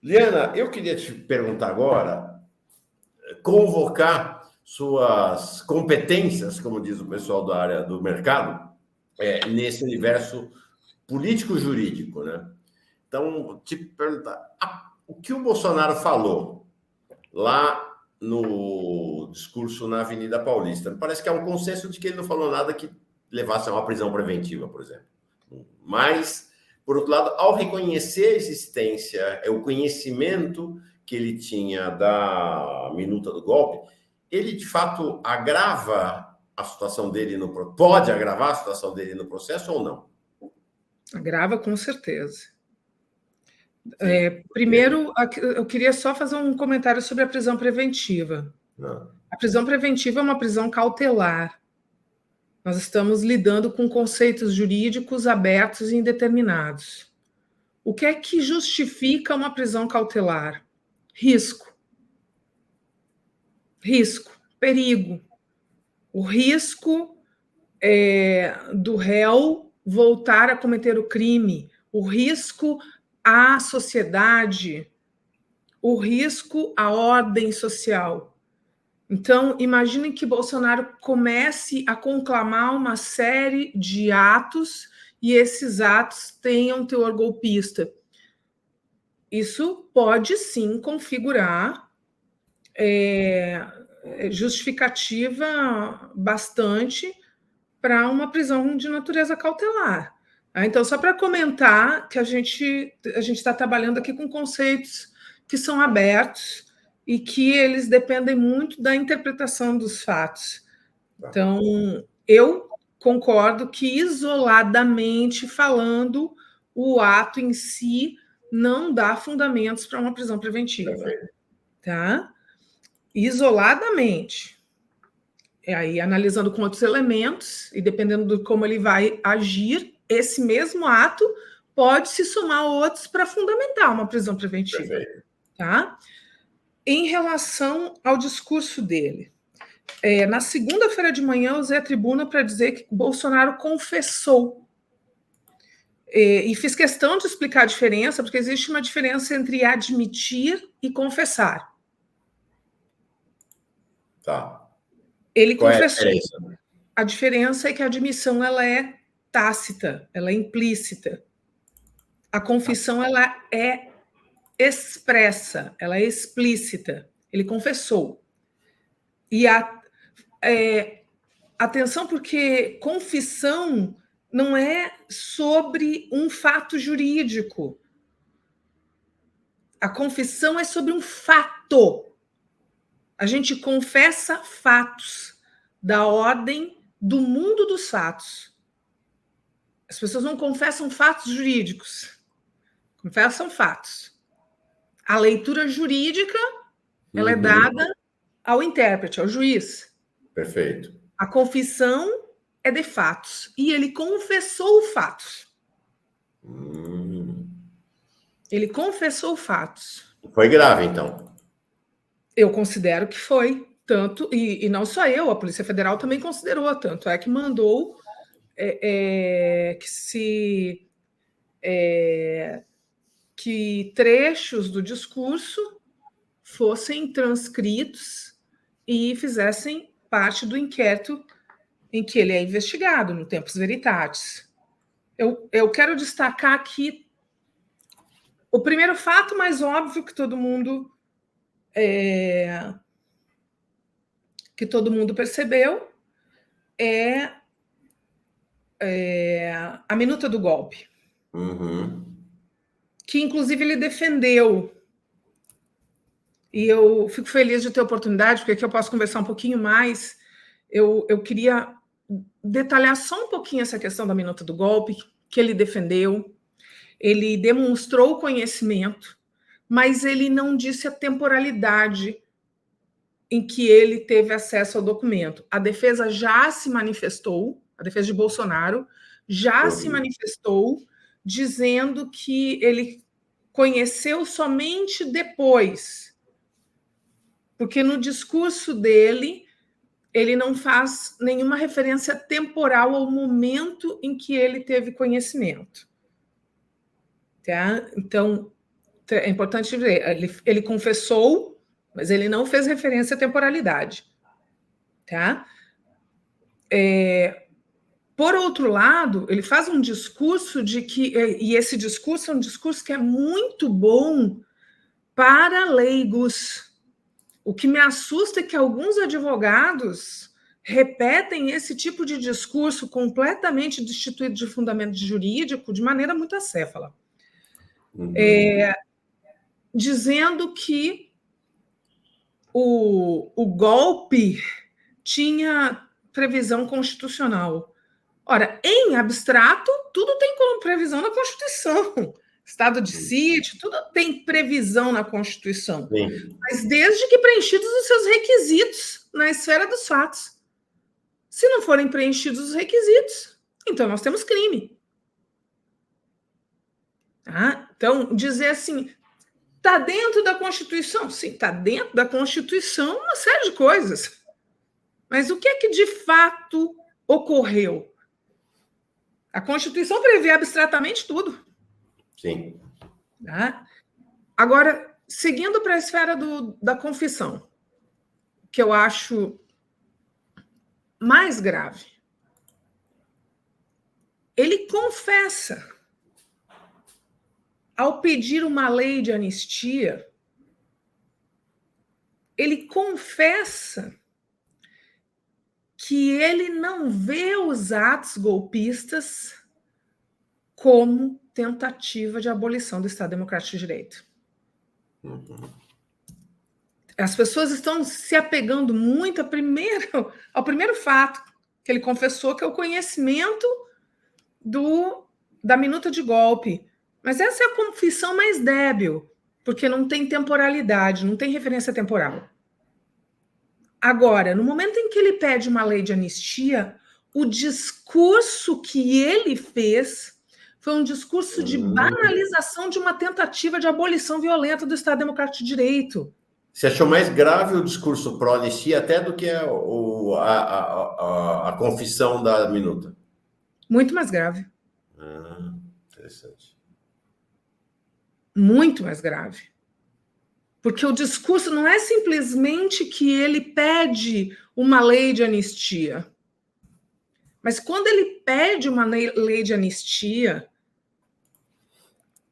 Liana, eu queria te perguntar agora, convocar suas competências, como diz o pessoal da área do mercado, nesse universo político-jurídico, né? Então, te perguntar, o que o Bolsonaro falou lá no discurso na Avenida Paulista? Parece que há um consenso de que ele não falou nada que levasse a uma prisão preventiva, por exemplo. Mas, por outro lado, ao reconhecer a existência, o conhecimento que ele tinha da minuta do golpe, ele, de fato, agrava a situação dele pode agravar a situação dele no processo ou não? Agrava, com certeza. Primeiro, eu queria só fazer um comentário sobre a prisão preventiva. Não. A prisão preventiva é uma prisão cautelar. Nós estamos lidando com conceitos jurídicos abertos e indeterminados. O que é que justifica uma prisão cautelar? Risco. Risco, perigo. O risco do réu voltar a cometer o crime, o risco à sociedade, o risco à ordem social. Então, imaginem que Bolsonaro comece a conclamar uma série de atos e esses atos tenham teor golpista. Isso pode, sim, configurar justificativa bastante para uma prisão de natureza cautelar. Então, só para comentar que a gente está trabalhando aqui com conceitos que são abertos e que eles dependem muito da interpretação dos fatos. Então, eu concordo que, isoladamente falando, o ato em si não dá fundamentos para uma prisão preventiva. Tá? Isoladamente. Aí, analisando com outros elementos, e dependendo de como ele vai agir, esse mesmo ato pode se somar a outros para fundamentar uma prisão preventiva. Tá? Em relação ao discurso dele, na segunda-feira de manhã, eu usei a tribuna para dizer que Bolsonaro confessou. E fiz questão de explicar a diferença, porque existe uma diferença entre admitir e confessar. Tá. Ele Qual confessou. É a diferença? A diferença é que a admissão ela é tácita, ela é implícita. A confissão ela é expressa, ela é explícita. Ele confessou. E atenção, porque confissão não é sobre um fato jurídico. A confissão é sobre um fato. A gente confessa fatos da ordem do mundo dos fatos. As pessoas não confessam fatos jurídicos, confessam fatos. A leitura jurídica ela é dada ao intérprete, ao juiz. Perfeito. A confissão é de fatos. E ele confessou fatos. Ele confessou fatos. Foi grave, então. Eu considero que foi. Tanto, e não só eu, a Polícia Federal também considerou, tanto é que mandou que trechos do discurso fossem transcritos e fizessem parte do inquérito em que ele é investigado, no Tempus Veritatis. Eu quero destacar aqui o primeiro fato mais óbvio que todo mundo percebeu é a minuta do golpe. Que, inclusive, ele defendeu. E eu fico feliz de ter a oportunidade, porque aqui eu posso conversar um pouquinho mais. Eu queria detalhar só um pouquinho essa questão da minuta do golpe, que ele defendeu. Ele demonstrou conhecimento, mas ele não disse a temporalidade em que ele teve acesso ao documento. A defesa já se manifestou, a defesa de Bolsonaro já se manifestou, dizendo que ele conheceu somente depois, porque no discurso dele ele não faz nenhuma referência temporal ao momento em que ele teve conhecimento. Tá? Então, é importante dizer, ele confessou, mas ele não fez referência à temporalidade. Tá? Por outro lado, ele faz um discurso de que, e esse discurso é um discurso que é muito bom para leigos. O que me assusta é que alguns advogados repetem esse tipo de discurso completamente destituído de fundamento jurídico de maneira muito acéfala. Dizendo que o golpe tinha previsão constitucional. Ora, em abstrato, tudo tem como previsão na Constituição. Estado de sítio, tudo tem previsão na Constituição. Sim. Mas desde que preenchidos os seus requisitos na esfera dos fatos. Se não forem preenchidos os requisitos, então nós temos crime. Tá? Então, dizer assim, está dentro da Constituição? Sim, está dentro da Constituição uma série de coisas. Mas o que é que de fato ocorreu? A Constituição prevê abstratamente tudo. Sim. Tá? Agora, seguindo para a esfera da confissão, que eu acho mais grave. Ele confessa, ao pedir uma lei de anistia, ele confessa que ele não vê os atos golpistas como tentativa de abolição do Estado Democrático de Direito. As pessoas estão se apegando muito ao primeiro fato que ele confessou, que é o conhecimento da minuta de golpe. Mas essa é a confissão mais débil, porque não tem temporalidade, não tem referência temporal. Agora, no momento em que ele pede uma lei de anistia, o discurso que ele fez foi um discurso de banalização de uma tentativa de abolição violenta do Estado Democrático de Direito. Você achou mais grave o discurso pró-anistia até do que a confissão da minuta? Muito mais grave. Interessante. Muito mais grave. Porque o discurso não é simplesmente que ele pede uma lei de anistia. Mas quando ele pede uma lei de anistia,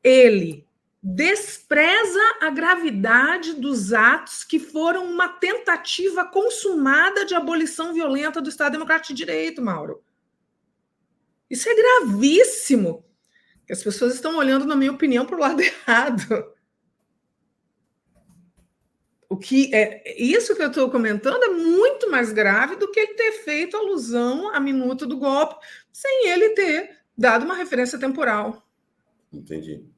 ele despreza a gravidade dos atos que foram uma tentativa consumada de abolição violenta do Estado Democrático de Direito, Mauro. Isso é gravíssimo. As pessoas estão olhando, na minha opinião, para o lado errado. Isso que eu estou comentando é muito mais grave do que ele ter feito alusão à minuta do golpe, sem ele ter dado uma referência temporal. Entendi.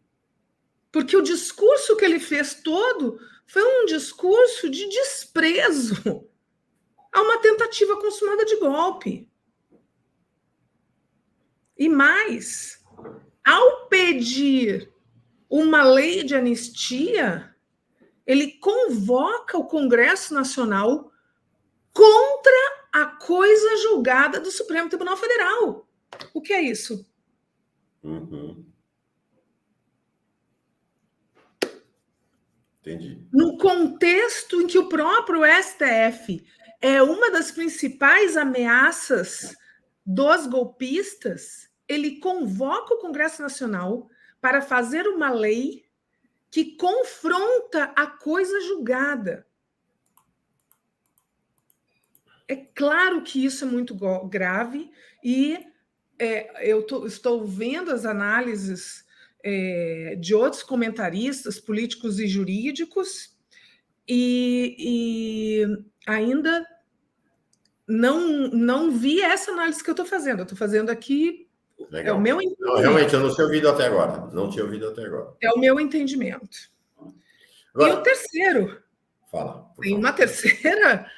Porque o discurso que ele fez todo foi um discurso de desprezo a uma tentativa consumada de golpe. E mais, ao pedir uma lei de anistia, ele convoca o Congresso Nacional contra a coisa julgada do Supremo Tribunal Federal. O que é isso? Entendi. No contexto em que o próprio STF é uma das principais ameaças dos golpistas, ele convoca o Congresso Nacional para fazer uma lei que confronta a coisa julgada. É claro que isso é muito grave e eu estou vendo as análises de outros comentaristas políticos e jurídicos e ainda não vi essa análise que eu estou fazendo. Eu estou fazendo aqui. Legal. É o meu entendimento. Não, realmente, eu não tinha ouvido até agora. Não tinha ouvido até agora. É o meu entendimento. Agora, e o terceiro? Fala. Tem uma terceira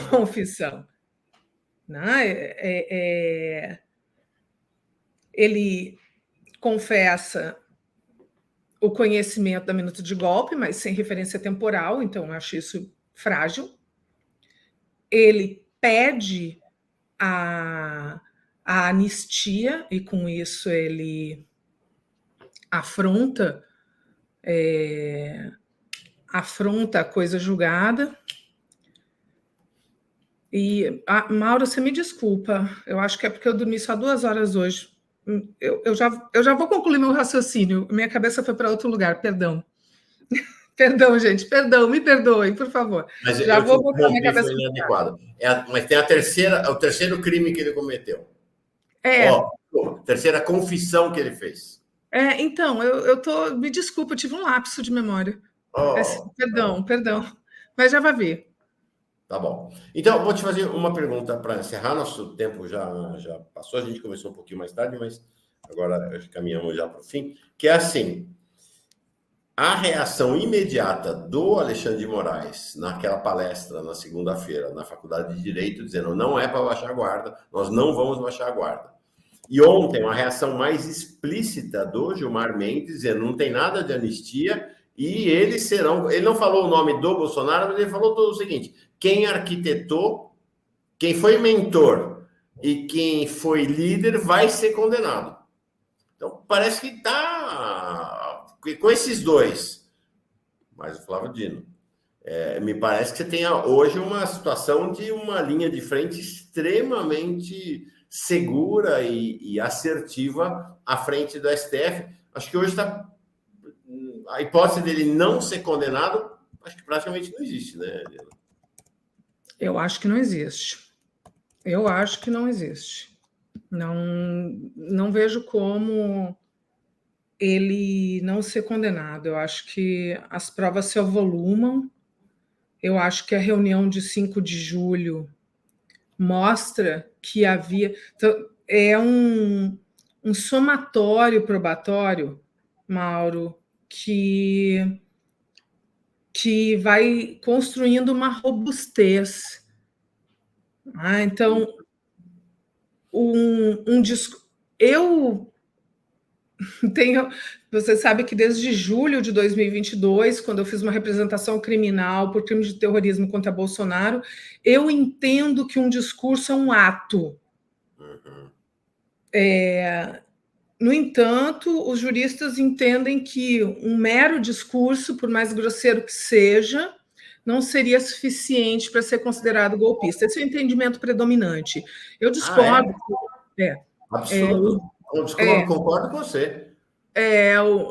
confissão. Ele confessa o conhecimento da minuta de golpe, mas sem referência temporal, então eu acho isso frágil. Ele pede a anistia, e com isso ele afronta afronta a coisa julgada. E, Mauro, você me desculpa, eu acho que é porque eu dormi só 2 horas hoje. Eu já vou concluir meu raciocínio, minha cabeça foi para outro lugar, perdão. Perdão, gente, perdão, me perdoem, por favor. Mas já eu vou botar minha cabeça foi inadequado. Mas tem o terceiro crime que ele cometeu. Terceira confissão que ele fez. Então, me desculpa, eu tive um lapso de memória. Perdão, mas já vai ver. Tá bom. Então, vou te fazer uma pergunta para encerrar. Nosso tempo já passou, a gente começou um pouquinho mais tarde, mas agora caminhamos já para o fim. Que é assim, a reação imediata do Alexandre de Moraes naquela palestra na segunda-feira na Faculdade de Direito, dizendo não é para baixar a guarda, nós não vamos baixar a guarda. E ontem, uma reação mais explícita do Gilmar Mendes, dizendo não tem nada de anistia e eles serão... Ele não falou o nome do Bolsonaro, mas ele falou tudo o seguinte: quem arquitetou, quem foi mentor e quem foi líder vai ser condenado. Então, parece que está... Com esses dois, mais o Flávio Dino, me parece que você tem hoje uma situação de uma linha de frente extremamente segura e assertiva à frente do STF. Acho que hoje está... A hipótese dele não ser condenado, acho que praticamente não existe, né, Helena? Eu acho que não existe. Não vejo como ele não ser condenado. Eu acho que as provas se avolumam. Eu acho que a reunião de 5 de julho mostra que havia... Então, é um somatório probatório, Mauro, que vai construindo uma robustez. Então, eu tenho... Você sabe que desde julho de 2022, quando eu fiz uma representação criminal por crime de terrorismo contra Bolsonaro, eu entendo que um discurso é um ato. No entanto, os juristas entendem que um mero discurso, por mais grosseiro que seja, não seria suficiente para ser considerado golpista. Esse é o entendimento predominante. Eu discordo. Absurdo. Concordo com você.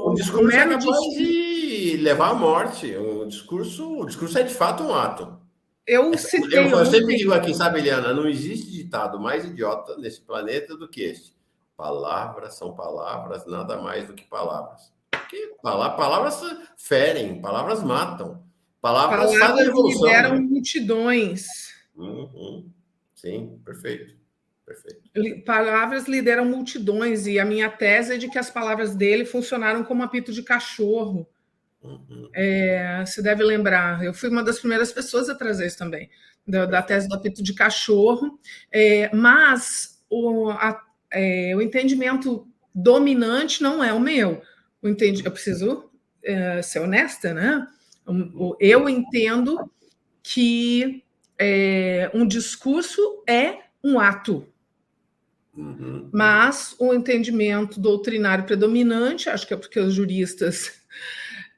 O discurso é capaz de levar à morte. O discurso é de fato um ato. Eu sempre digo aqui, sabe, Eliana, não existe ditado mais idiota nesse planeta do que este. Palavras são palavras, nada mais do que palavras. Porque palavras ferem, palavras matam. Palavras fazem revolução. Lideram multidões. Sim, perfeito. Palavras lideram multidões, e a minha tese é de que as palavras dele funcionaram como apito de cachorro. Você deve lembrar, eu fui uma das primeiras pessoas a trazer isso também, da tese do apito de cachorro, mas o entendimento dominante não é o meu. Eu preciso ser honesta, né? Eu entendo que um discurso é um ato. Mas o entendimento doutrinário predominante, acho que é porque os juristas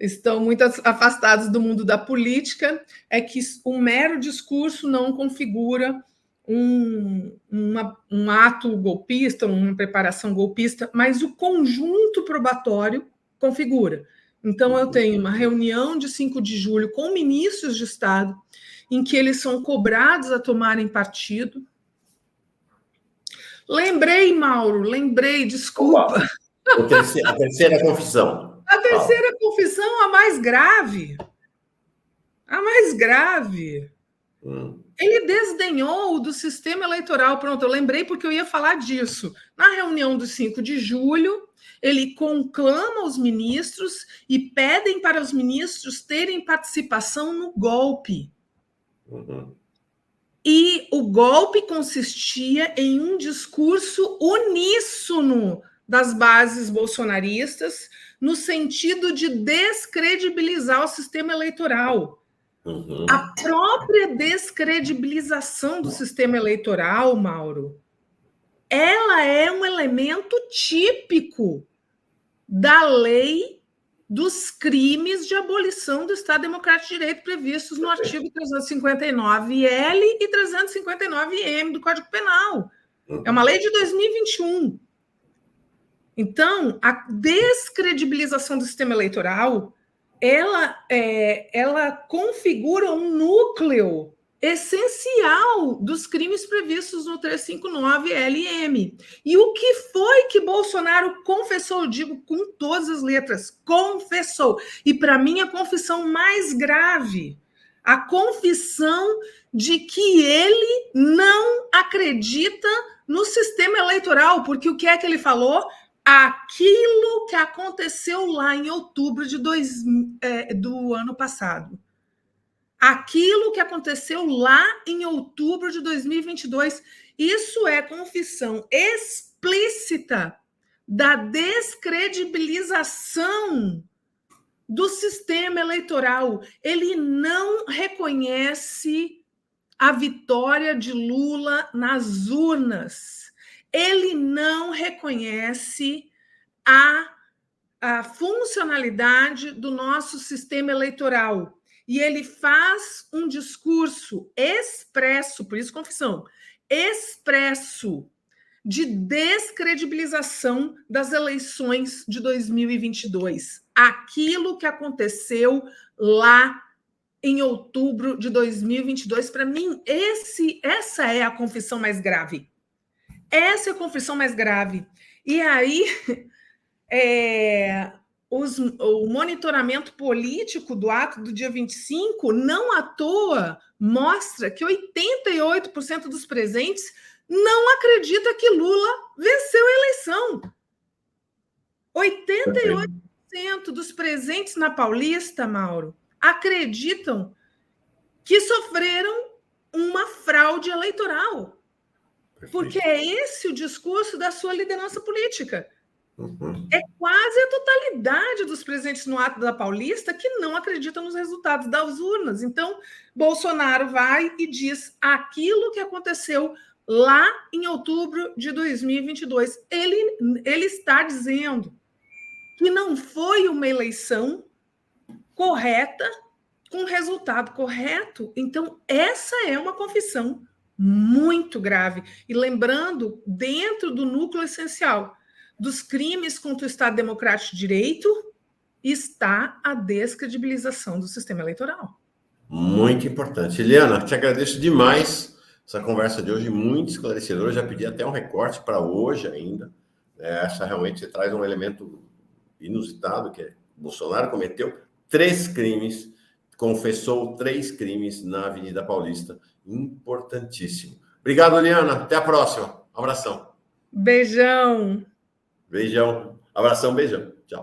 estão muito afastados do mundo da política, é que um mero discurso não configura um ato golpista, uma preparação golpista, mas o conjunto probatório configura. Então, eu tenho uma reunião de 5 de julho com ministros de Estado, em que eles são cobrados a tomarem partido. Lembrei, Mauro, desculpa. A terceira confissão. A terceira confissão, a mais grave. Ele desdenhou do sistema eleitoral. Pronto, eu lembrei porque eu ia falar disso. Na reunião do 5 de julho, ele conclama os ministros e pedem para os ministros terem participação no golpe. E o golpe consistia em um discurso uníssono das bases bolsonaristas, no sentido de descredibilizar o sistema eleitoral. A própria descredibilização do sistema eleitoral, Mauro, ela é um elemento típico da lei dos crimes de abolição do Estado Democrático de Direito previstos no artigo 359-L e 359-M do Código Penal. É uma lei de 2021. Então, a descredibilização do sistema eleitoral, ela configura um núcleo essencial dos crimes previstos no 359-LM. E o que foi que Bolsonaro confessou? Eu digo com todas as letras, confessou. E, para mim, a confissão mais grave, a confissão de que ele não acredita no sistema eleitoral, porque o que é que ele falou? Aquilo que aconteceu lá em outubro do ano passado. Aquilo que aconteceu lá em outubro de 2022. Isso é confissão explícita da descredibilização do sistema eleitoral. Ele não reconhece a vitória de Lula nas urnas. Ele não reconhece a funcionalidade do nosso sistema eleitoral. E ele faz um discurso expresso, por isso confissão, expresso de descredibilização das eleições de 2022. Aquilo que aconteceu lá em outubro de 2022, para mim, essa é a confissão mais grave. Essa é a confissão mais grave. E aí, o monitoramento político do ato do dia 25, não à toa, mostra que 88% dos presentes não acredita que Lula venceu a eleição. 88% dos presentes na Paulista, Mauro, acreditam que sofreram uma fraude eleitoral. Porque é esse o discurso da sua liderança política. É quase a totalidade dos presentes no ato da Paulista que não acreditam nos resultados das urnas. Então, Bolsonaro vai e diz aquilo que aconteceu lá em outubro de 2022. Ele está dizendo que não foi uma eleição correta, com resultado correto. Então, essa é uma confissão muito grave. E lembrando, dentro do núcleo essencial dos crimes contra o Estado Democrático de Direito, está a descredibilização do sistema eleitoral. Muito importante. Eliana, te agradeço demais essa conversa de hoje, muito esclarecedora. Eu já pedi até um recorte para hoje ainda. Essa realmente traz um elemento inusitado, que é Bolsonaro cometeu 3 crimes, confessou 3 crimes na Avenida Paulista. Importantíssimo. Obrigado, Eliana. Até a próxima. Um abração. Beijão. Beijão. Abração, beijão. Tchau.